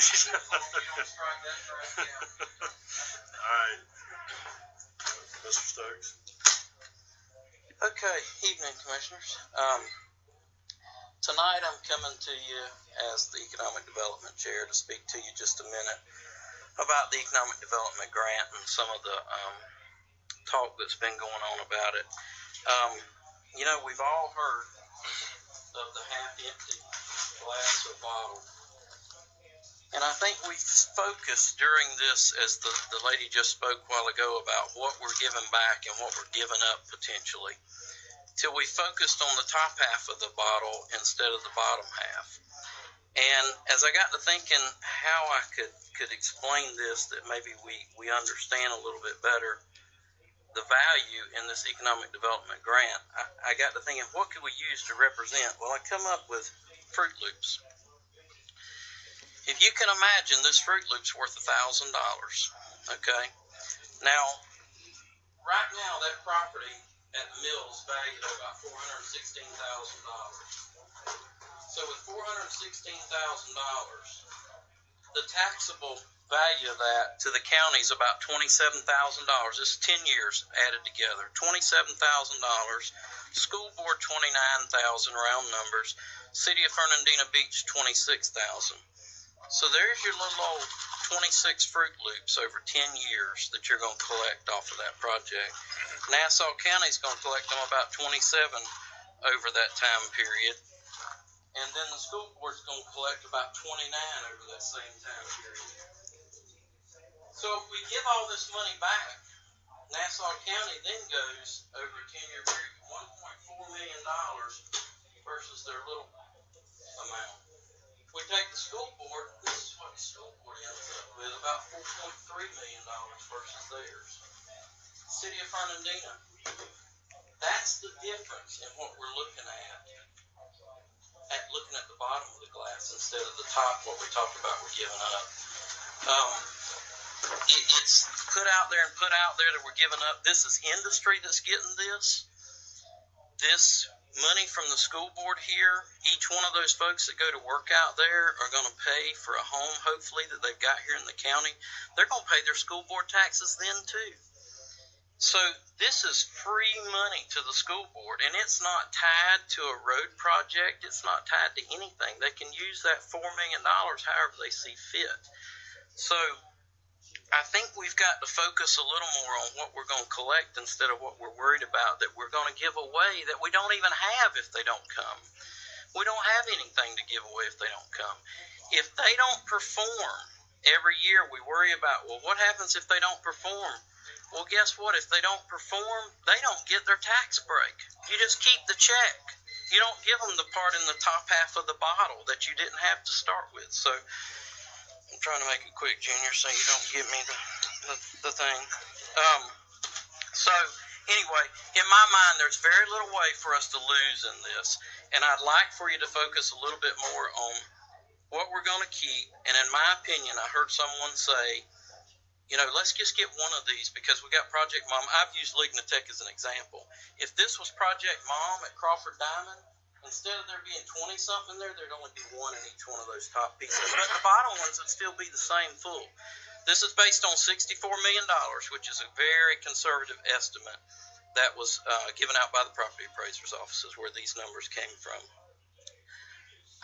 right, Mr. Stokes. Okay, evening, Commissioners. Tonight I'm coming to you as the Economic Development Chair to speak to you just a minute about the Economic Development Grant and some of the talk that's been going on about it. You know, we've all heard of the half-empty glass or bottle. And I think we focused during this, as the lady just spoke a while ago, about what we're giving back and what we're giving up potentially, till we focused on the top half of the bottle instead of the bottom half. And as I got to thinking how I could explain this, that maybe we understand a little bit better the value in this economic development grant, I got to thinking, what could we use to represent? Well, I come up with Fruit Loops. If you can imagine, this Fruit Loop's worth $1,000, okay? Now, right now, that property at the mill is valued at about $416,000. So with $416,000, the taxable value of that to the county is about $27,000. This is 10 years added together. $27,000. School board, $29,000, round numbers. City of Fernandina Beach, $26,000. So there's your little old 26 Fruit Loops over 10 years that you're going to collect off of that project. Nassau County is going to collect them about 27 over that time period. And then the school board is going to collect about 29 over that same time period. So if we give all this money back, Nassau County then goes over a 10-year period $1.4 million versus their little amount. If we take the school board, this is what the school board ends up with, about $4.3 million versus theirs. City of Fernandina, that's the difference in what we're looking at looking at the bottom of the glass instead of the top, what we talked about we're giving up. It's put out there that we're giving up. This is industry that's getting this. This money from the school board here, each one of those folks that go to work out there are going to pay for a home, hopefully, that they've got here in the county. They're going to pay their school board taxes then, too. So this is free money to the school board, and it's not tied to a road project. It's not tied to anything. They can use that $4 million however they see fit. So I think we've got to focus a little more on what we're going to collect instead of what we're worried about that we're going to give away that we don't even have if they don't come. We don't have anything to give away if they don't come. If they don't perform every year, we worry about, well, what happens if they don't perform? Well, guess what? If they don't perform, they don't get their tax break. You just keep the check. You don't give them the part in the top half of the bottle that you didn't have to start with. So I'm trying to make it quick, Junior, so you don't give me the thing. So anyway, in my mind, there's very little way for us to lose in this. And I'd like for you to focus a little bit more on what we're going to keep. And in my opinion, I heard someone say, you know, let's just get one of these because we got Project Mom. I've used LignoTech as an example. If this was Project Mom at Crawford Diamond, instead of there being 20-something there'd only be one in each one of those top pieces. But the bottom ones would still be the same full. This is based on $64 million, which is a very conservative estimate that was given out by the property appraiser's offices where these numbers came from.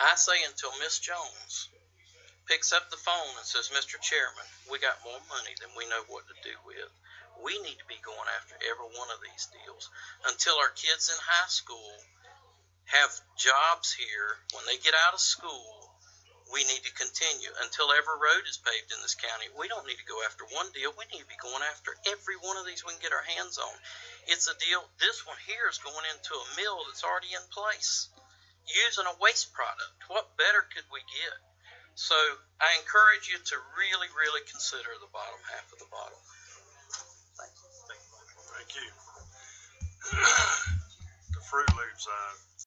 I say until Miss Jones picks up the phone and says, Mr. Chairman, we got more money than we know what to do with. We need to be going after every one of these deals until our kids in high school have jobs here. When they get out of school, we need to continue until every road is paved in this county. We don't need to go after one deal. We need to be going after every one of these we can get our hands on. It's a deal. This one here is going into a mill that's already in place using a waste product. What better could we get? So I encourage you to really, really consider the bottom half of the bottle. Thank you. Thank you. The Fruit Loops,